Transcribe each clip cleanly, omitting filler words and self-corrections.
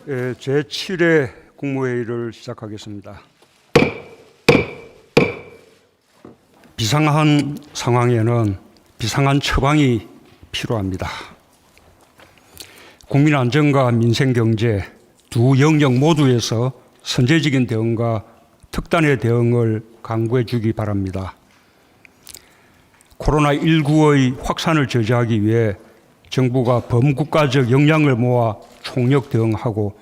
제7회 국무회의를 시작하겠습니다. 비상한 상황에는 비상한 처방이 필요합니다. 국민 안전과 민생 경제 두 영역 모두에서 선제적인 대응과 특단의 대응을 강구해 주기 바랍니다. 코로나19의 확산을 저지하기 위해 정부가 범국가적 역량을 모아 총력 대응하고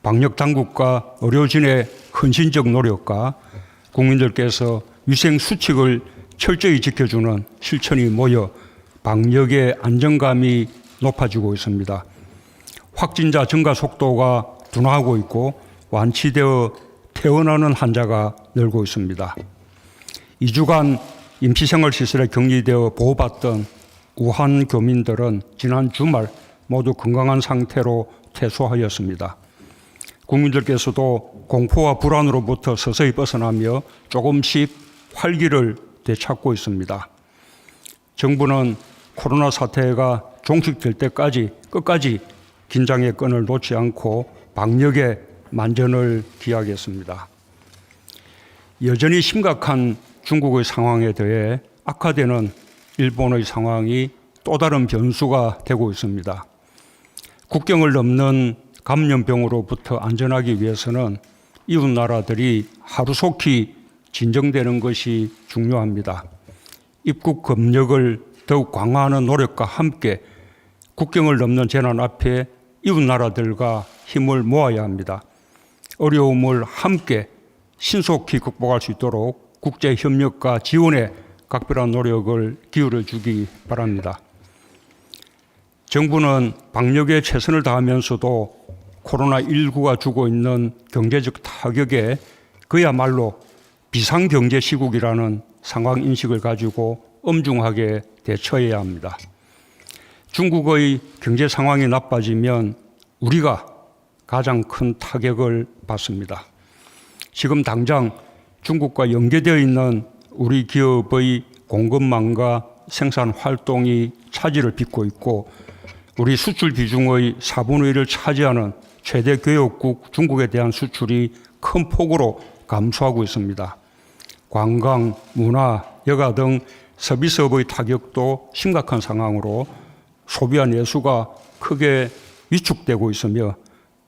방역 당국과 의료진의 헌신적 노력과 국민들께서 위생 수칙을 철저히 지켜주는 실천이 모여 방역의 안정감이 높아지고 있습니다. 확진자 증가 속도가 둔화하고 있고 완치되어 퇴원하는 환자가 늘고 있습니다. 2주간 임시생활시설에 격리되어 보호받던 우한 교민들은 지난 주말 모두 건강한 상태로 퇴소하였습니다. 국민들께서도 공포와 불안으로부터 서서히 벗어나며 조금씩 활기를 되찾고 있습니다. 정부는 코로나 사태가 종식될 때까지 끝까지 긴장의 끈을 놓지 않고 방역에 만전을 기하겠습니다. 여전히 심각한 중국의 상황에 더해 악화되는 일본의 상황이 또 다른 변수가 되고 있습니다. 국경을 넘는 감염병으로부터 안전하기 위해서는 이웃 나라들이 하루속히 진정되는 것이 중요합니다. 입국 검역을 더욱 강화하는 노력과 함께 국경을 넘는 재난 앞에 이웃 나라들과 힘을 모아야 합니다. 어려움을 함께 신속히 극복할 수 있도록 국제 협력과 지원에 각별한 노력을 기울여 주기 바랍니다. 정부는 방역에 최선을 다하면서도 코로나19가 주고 있는 경제적 타격에 그야말로 비상경제 시국이라는 상황 인식을 가지고 엄중하게 대처해야 합니다. 중국의 경제 상황이 나빠지면 우리가 가장 큰 타격을 받습니다. 지금 당장 중국과 연계되어 있는 우리 기업의 공급망과 생산 활동이 차질을 빚고 있고 우리 수출 비중의 4분의 1을 차지하는 최대 교역국 중국에 대한 수출이 큰 폭으로 감소하고 있습니다. 관광, 문화, 여가 등 서비스업의 타격도 심각한 상황으로 소비와 내수가 크게 위축되고 있으며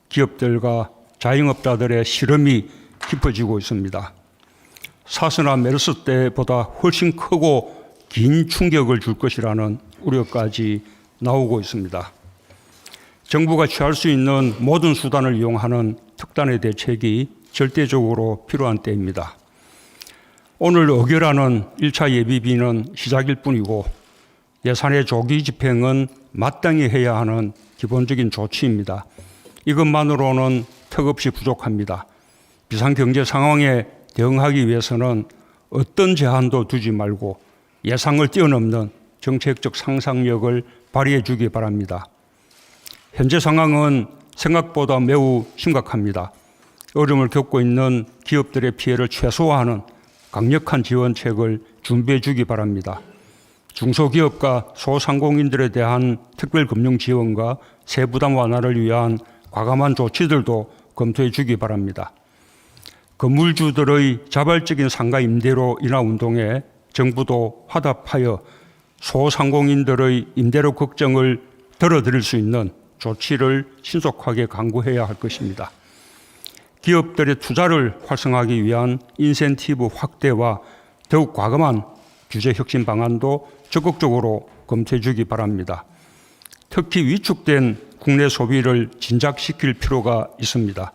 기업들과 자영업자들의 시름이 깊어지고 있습니다. 사스나 메르스 때보다 훨씬 크고 긴 충격을 줄 것이라는 우려까지 나오고 있습니다. 정부가 취할 수 있는 모든 수단을 이용하는 특단의 대책이 절대적으로 필요한 때입니다. 오늘 의결하는 1차 예비비는 시작일 뿐이고 예산의 조기 집행은 마땅히 해야 하는 기본적인 조치입니다. 이것만으로는 턱없이 부족합니다. 비상경제 상황에 대응하기 위해서는 어떤 제한도 두지 말고 예상을 뛰어넘는 정책적 상상력을 발휘해 주기 바랍니다. 현재 상황은 생각보다 매우 심각합니다. 어려움을 겪고 있는 기업들의 피해를 최소화하는 강력한 지원책을 준비해 주기 바랍니다. 중소기업과 소상공인들에 대한 특별금융 지원과 세부담 완화를 위한 과감한 조치들도 검토해 주기 바랍니다. 건물주들의 자발적인 상가 임대료 인하 운동에 정부도 화답하여 소상공인들의 임대료 걱정을 덜어드릴 수 있는 조치를 신속하게 강구해야 할 것입니다. 기업들의 투자를 활성화하기 위한 인센티브 확대와 더욱 과감한 규제 혁신 방안도 적극적으로 검토해 주기 바랍니다. 특히 위축된 국내 소비를 진작시킬 필요가 있습니다.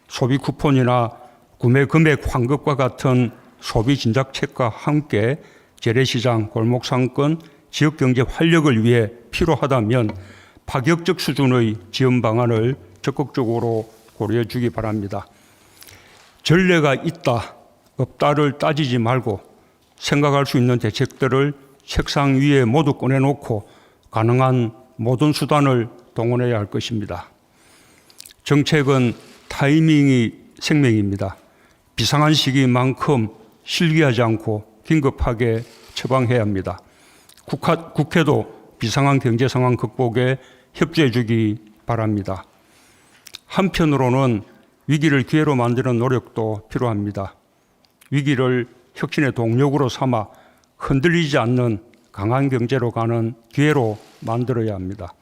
소비 쿠폰이나 구매 금액 환급과 같은 소비 진작책과 함께 재래시장, 골목상권, 지역경제 활력을 위해 필요하다면 파격적 수준의 지원 방안을 적극적으로 고려해 주기 바랍니다. 전례가 있다, 없다를 따지지 말고 생각할 수 있는 대책들을 책상 위에 모두 꺼내놓고 가능한 모든 수단을 동원해야 할 것입니다. 정책은 타이밍이 생명입니다. 비상한 시기만큼 실기하지 않고 긴급하게 처방해야 합니다. 국회도 비상한 경제 상황 극복에 협조해 주기 바랍니다. 한편으로는 위기를 기회로 만드는 노력도 필요합니다. 위기를 혁신의 동력으로 삼아 흔들리지 않는 강한 경제로 가는 기회로 만들어야 합니다.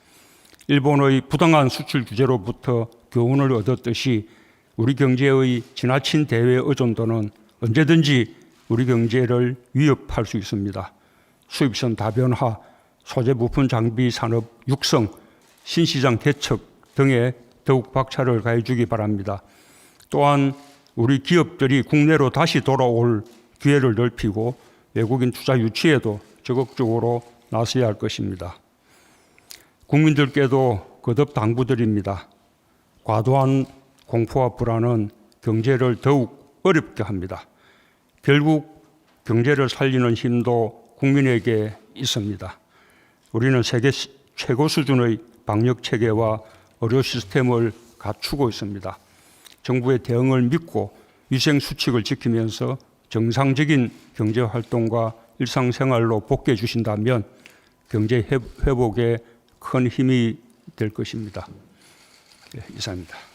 일본의 부당한 수출 규제로부터 교훈을 얻었듯이 우리 경제의 지나친 대외 의존도는 언제든지 우리 경제를 위협할 수 있습니다. 수입선 다변화, 소재 부품 장비 산업 육성, 신시장 개척 등에 더욱 박차를 가해주기 바랍니다. 또한 우리 기업들이 국내로 다시 돌아올 기회를 넓히고 외국인 투자 유치에도 적극적으로 나서야 할 것입니다. 국민들께도 거듭 당부드립니다. 과도한 공포와 불안은 경제를 더욱 어렵게 합니다. 결국 경제를 살리는 힘도 국민에게 있습니다. 우리는 세계 최고 수준의 방역 체계와 의료 시스템을 갖추고 있습니다. 정부의 대응을 믿고 위생 수칙을 지키면서 정상적인 경제 활동과 일상생활로 복귀해 주신다면 경제 회복에 큰 힘이 될 것입니다. 네, 이상입니다.